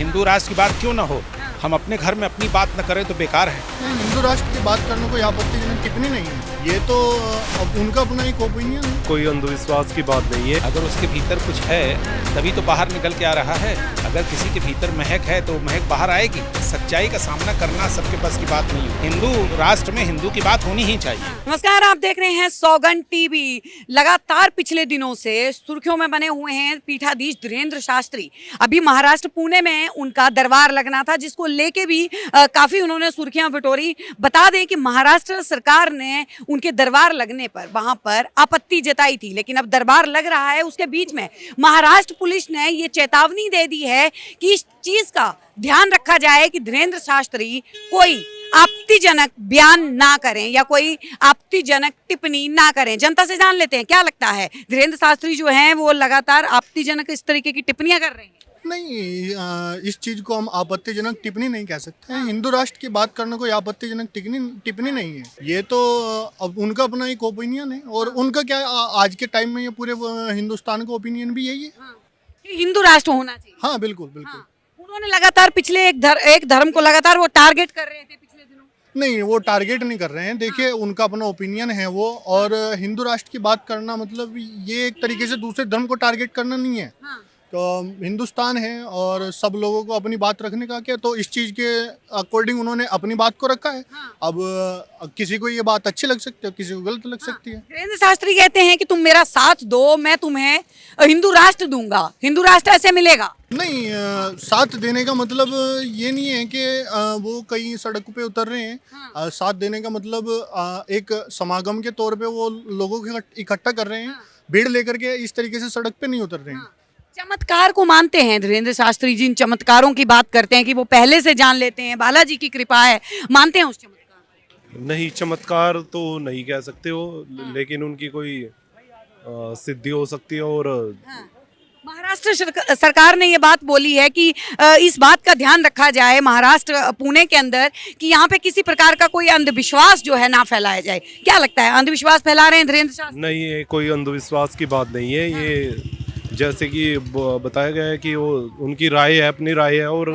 हिंदू राष्ट्र की बात क्यों ना हो, हम अपने घर में अपनी बात न करें तो बेकार है। नहीं, हिंदू राष्ट्र की बात करने को आपत्तिजनक टिप्पणी नहीं है। ये तो अब उनका अपना एक ओपिनियन है। कोई अंधविश्वास की बात नहीं है। अगर उसके भीतर कुछ है तभी तो बाहर निकल के आ रहा है। अगर किसी के भीतर महक है तो महक बाहर आएगी। सच्चाई का सामना करना सबके बस की बात नहीं है। हिंदू राष्ट्र में हिंदू की बात होनी ही चाहिए। नमस्कार, आप देख रहे हैं सौगंध टीवी। लगातार पिछले दिनों से सुर्खियों में बने हुए हैं पीठाधीश धीरेंद्र शास्त्री। अभी महाराष्ट्र पुणे में उनका दरबार लगना था, जिसको लेके भी काफी उन्होंने सुर्खियां बटोरी। बता दें कि महाराष्ट्र सरकार ने उनके दरबार लगने पर वहां पर आपत्ति जताई थी, लेकिन अब दरबार लग रहा है। उसके बीच में महाराष्ट्र पुलिस ने ये चेतावनी दे दी है कि इस चीज का ध्यान रखा जाए कि धीरेंद्र शास्त्री कोई आपत्तिजनक बयान ना करें या कोई आपत्तिजनक टिप्पणी ना करें। जनता से जान लेते हैं क्या लगता है। धीरेंद्र शास्त्री जो हैं वो लगातार आपत्तिजनक इस तरीके की टिप्पणियां कर रहे हैं। नहीं, इस चीज को हम आपत्तिजनक टिप्पणी नहीं कह सकते हैं। हिंदू राष्ट्र की बात करने को आपत्तिजनक टिप्पणी नहीं है। ये तो अब उनका अपना एक ओपिनियन है। और उनका क्या आज के टाइम में ये पूरे हिंदुस्तान का ओपिनियन भी यही है। कि हिंदू राष्ट्र होना चाहिए। हाँ, बिल्कुल बिल्कुल। उन्होंने लगातार पिछले एक धर्म को लगातार वो टारगेट कर रहे थे पिछले दिनों। नहीं, वो टारगेट नहीं कर रहे हैं। देखिए, उनका अपना ओपिनियन है वो। और हिंदू राष्ट्र की बात करना मतलब ये एक तरीके से दूसरे धर्म को टारगेट करना नहीं है। तो हिंदुस्तान है और सब लोगों को अपनी बात रखने का क्या, तो इस चीज़ के अकॉर्डिंग उन्होंने अपनी बात को रखा है। अब किसी को ये बात अच्छी लग सकती है, किसी को गलत लग सकती है। धीरेंद्र शास्त्री कहते हैं कि तुम मेरा साथ दो, मैं तुम्हें हिंदू राष्ट्र दूंगा। हिंदू राष्ट्र ऐसे मिलेगा नहीं, साथ देने का मतलब ये नहीं है कि वो कहीं सड़क पे उतर रहे हैं। साथ देने का मतलब एक समागम के तौर पे वो लोगों को इकट्ठा कर रहे हैं। भीड़ लेकर के इस तरीके से सड़क पे नहीं उतर रहे हैं। चमत्कार को मानते हैं धीरेंद्र शास्त्री जी। इन चमत्कारों की बात करते हैं कि वो पहले से जान लेते हैं, बालाजी की कृपा है, मानते हैं उस चमत्कार को? नहीं, चमत्कार तो नहीं कह सकते हो, लेकिन उनकी कोई सिद्धि हो सकती है। और महाराष्ट्र सरकार ने ये बात बोली है कि इस बात का ध्यान रखा जाए महाराष्ट्र पुणे के अंदर कि यहाँ पे किसी प्रकार का कोई अंधविश्वास जो है ना फैलाया जाए। क्या लगता है, अंधविश्वास फैला रहे हैं धीरेंद्र शास्त्री? नहीं, ये कोई अंधविश्वास की बात नहीं है। ये जैसे कि बताया गया है कि वो उनकी राय है, अपनी राय है। और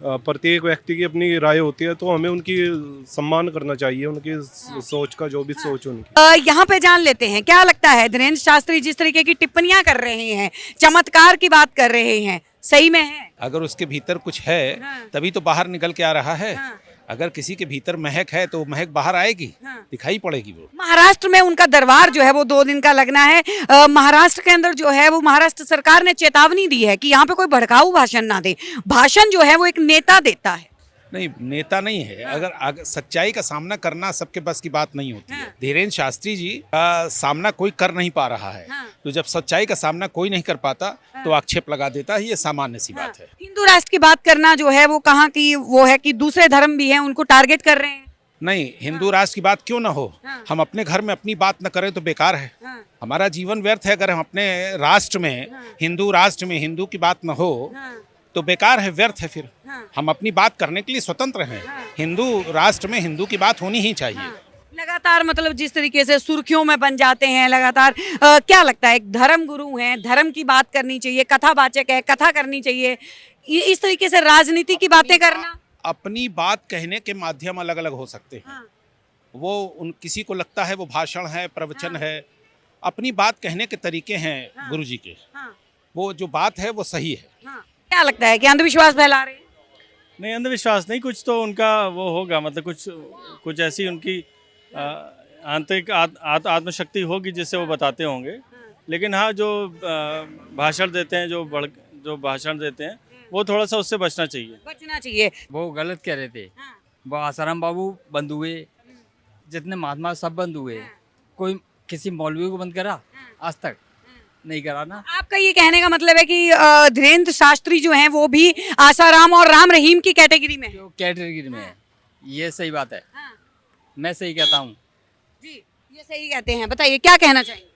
प्रत्येक व्यक्ति की अपनी राय होती है, तो हमें उनकी सम्मान करना चाहिए, उनकी सोच का जो भी सोच उनकी। यहाँ पे जान लेते हैं क्या लगता है धीरेंद्र शास्त्री जिस तरीके की टिप्पणियां कर रहे हैं, चमत्कार की बात कर रहे हैं, सही में है? अगर उसके भीतर कुछ है तभी तो बाहर निकल के आ रहा है। अगर किसी के भीतर महक है तो महक बाहर आएगी, दिखाई पड़ेगी। वो महाराष्ट्र में उनका दरबार जो है वो 2 दिन का लगना है। महाराष्ट्र के अंदर जो है वो महाराष्ट्र सरकार ने चेतावनी दी है कि यहाँ पे कोई भड़काऊ भाषण ना दे। भाषण जो है वो एक नेता देता है। नहीं, नेता नहीं है। अगर सच्चाई का सामना करना सबके बस की बात नहीं होती है। धीरेंद्र शास्त्री जी का सामना कोई कर नहीं पा रहा है। तो जब सच्चाई का सामना कोई नहीं कर पाता तो आक्षेप लगा देता है। ये सामान्य सी बात है। हिंदू राष्ट्र की बात करना जो है वो कहाँ की वो है कि दूसरे धर्म भी हैं उनको टारगेट कर रहे हैं। नहीं, हिंदू राष्ट्र की बात क्यों ना हो, हम अपने घर में अपनी बात न करें तो बेकार है। हमारा जीवन व्यर्थ है। अगर हम अपने राष्ट्र में, हिंदू राष्ट्र में हिंदू की बात न हो तो बेकार है, व्यर्थ है। फिर हम अपनी बात करने के लिए स्वतंत्र हैं। हिंदू राष्ट्र में हिंदू की बात होनी ही चाहिए। लगातार मतलब जिस तरीके से सुर्खियों में बन जाते हैं लगातार, क्या लगता है एक धर्म गुरु हैं, धर्म की बात करनी चाहिए, कथावाचक है, कथा करनी चाहिए, इस तरीके से राजनीति की बातें करना? अपनी बात कहने के माध्यम अलग अलग हो सकते हैं। वो किसी को लगता है वो भाषण है, प्रवचन है। अपनी बात कहने के तरीके हैं गुरुजी के। वो जो बात है वो सही है। क्या लगता है कि अंधविश्वास फैला रहे हैं? नहीं, अंधविश्वास नहीं, कुछ तो उनका वो होगा, मतलब कुछ ऐसी उनकी आंतरिक आत्मशक्ति होगी जिससे वो बताते होंगे। लेकिन हाँ, जो भाषण देते हैं, जो भाषण देते हैं, वो थोड़ा सा उससे बचना चाहिए। वो गलत कह रहे थे। वो आसाराम बाबू बंद हुए, जितने महात्मा सब बंद हुए, कोई किसी मौलवी को बंद करा आज तक नहीं करा ना। आपका ये कहने का मतलब है कि धीरेंद्र शास्त्री जो हैं वो भी आसाराम और राम रहीम की कैटेगरी में है। ये सही बात है। मैं सही कहता हूँ जी, ये सही कहते हैं। बताइए क्या कहना चाहिए?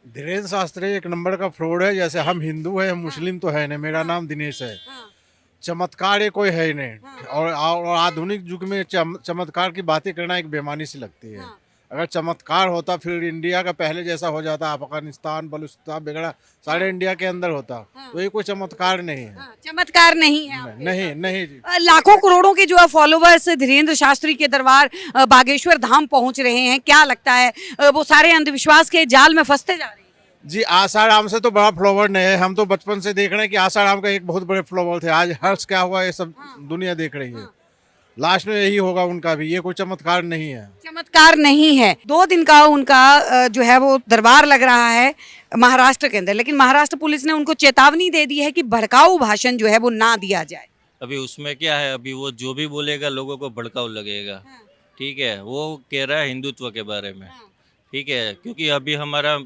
धीरेंद्र शास्त्री एक नंबर का फ्रॉड है। जैसे हम हिंदू है, मुस्लिम तो है नहीं। मेरा नाम दिनेश है। चमत्कार ये कोई है ही नहीं। और आधुनिक युग में चमत्कार की बातें करना एक बेईमानी सी लगती है। अगर चमत्कार होता फिर इंडिया का पहले जैसा हो जाता, अफगानिस्तान बलूचिस्तान बिगड़ा सारे इंडिया के अंदर होता। तो ये कोई चमत्कार नहीं है। चमत्कार नहीं है आपके नहीं हिसाब से। नहीं जी। लाखों करोड़ों के जो है फॉलोवर्स धीरेन्द्र शास्त्री के दरबार बागेश्वर धाम पहुंच रहे हैं, क्या लगता है वो सारे अंधविश्वास के जाल में फंसते जा रहे हैं? जी आसाराम से तो बड़ा फ्लोवर नहीं है, हम तो बचपन से देख रहे हैं कि आसाराम का एक बहुत बड़े फ्लोवर थे। आज हर्ष क्या हुआ ये सब दुनिया देख रही है। लास्ट में यही होगा उनका भी, ये कोई चमत्कार नहीं है। चमत्कार नहीं है। 2 दिन का उनका जो है वो दरबार लग रहा है महाराष्ट्र के अंदर, लेकिन महाराष्ट्र पुलिस ने उनको चेतावनी दे दी है कि भड़काऊ भाषण जो है वो ना दिया जाए। अभी उसमें क्या है, अभी वो जो भी बोलेगा लोगों को भड़काऊ लगेगा। ठीक है, वो कह रहा है हिंदुत्व के बारे में। ठीक है, क्योंकि अभी हमारा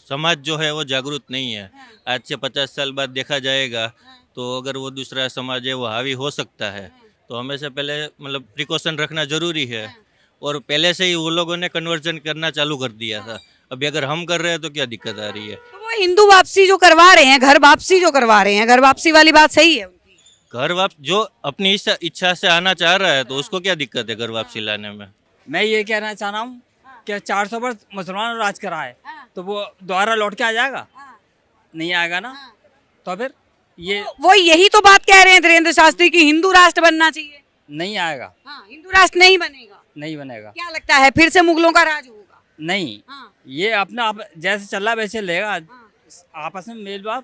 समाज जो है वो जागरूक नहीं है। आज से 50 साल बाद देखा जाएगा तो अगर वो दूसरा समाज है वो हावी हो सकता है। तो हमें से पहले मतलब प्रिकॉशन रखना ज़रूरी है। और पहले से ही वो लोगों ने कन्वर्जन करना चालू कर दिया था। अभी अगर हम कर रहे हैं तो क्या दिक्कत आ रही है? तो वो हिंदू वापसी जो करवा रहे हैं, घर वापसी जो करवा रहे हैं, घर वापसी वाली बात सही है उनकी? घर वापस जो अपनी इच्छा से आना चाह रहा है तो उसको क्या दिक्कत है घर वापसी लाने में? मैं ये कहना चाह रहा हूँ कि 400 वर्ष मुसलमान राज करा है तो वो दोबारा लौट के आ जाएगा? नहीं आएगा ना। तो फिर ये वो यही तो बात कह रहे हैं धीरेन्द्र शास्त्री की हिंदू राष्ट्र बनना चाहिए। नहीं आएगा, हिंदू राष्ट्र नहीं बनेगा। नहीं बनेगा। क्या लगता है फिर से मुगलों का राज होगा? नहीं, ये अपना आप जैसे चल रहा वैसे लेगा। आपस में मेल भाव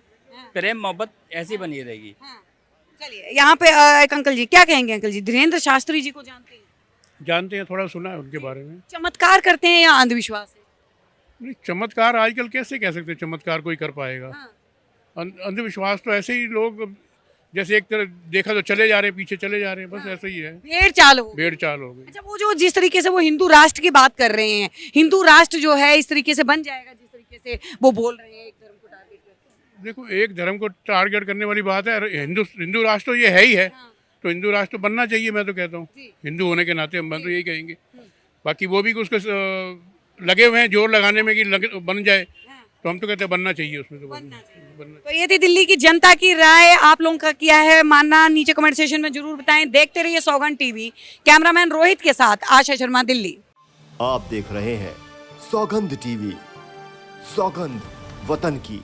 प्रेम मोहब्बत ऐसी बनी रहेगी। चलिए यहाँ पे एक अंकल जी, क्या कहेंगे अंकल जी? धीरेन्द्र शास्त्री जी को जानते हैं? जानते हैं, थोड़ा सुना है उनके बारे में। चमत्कार करते हैं या अंधविश्वास है? नहीं, चमत्कार आजकल कैसे कह सकते हैं चमत्कार कोई कर पाएगा। अंधविश्वास तो ऐसे ही लोग जैसे एक तरह देखा तो चले जा रहे हैं, पीछे चले जा रहे हैं, बस ऐसा ही है। भेड़ चाल हो गई। भेड़ चाल हो गई। अच्छा, वो जो जिस तरीके से वो हिंदू राष्ट्र की बात कर रहे हैं, हिंदू राष्ट्र जो है इस तरीके से बन जाएगा जिस तरीके से वो बोल रहे हैं, एक धर्म को टारगेट करके। देखो, एक धर्म को टारगेट करने वाली बात है। हिंदू राष्ट्र तो ये है ही है। तो हिंदू राष्ट्र बनना चाहिए, मैं तो कहता हूँ। हिंदू होने के नाते हम तो यही कहेंगे। बाकी वो भी उसको लगे हुए हैं जोर लगाने में कि बन जाए, तो हम तो कहते हैं बनना चाहिए उसमें तो बनना चाहिए। तो ये थी दिल्ली की जनता की राय। आप लोगों का क्या है मानना, नीचे कमेंट सेशन में जरूर बताएं। देखते रहिए सौगंध टीवी। कैमरामैन रोहित के साथ आशा शर्मा, दिल्ली। आप देख रहे हैं सौगंध टीवी। सौगंध वतन की।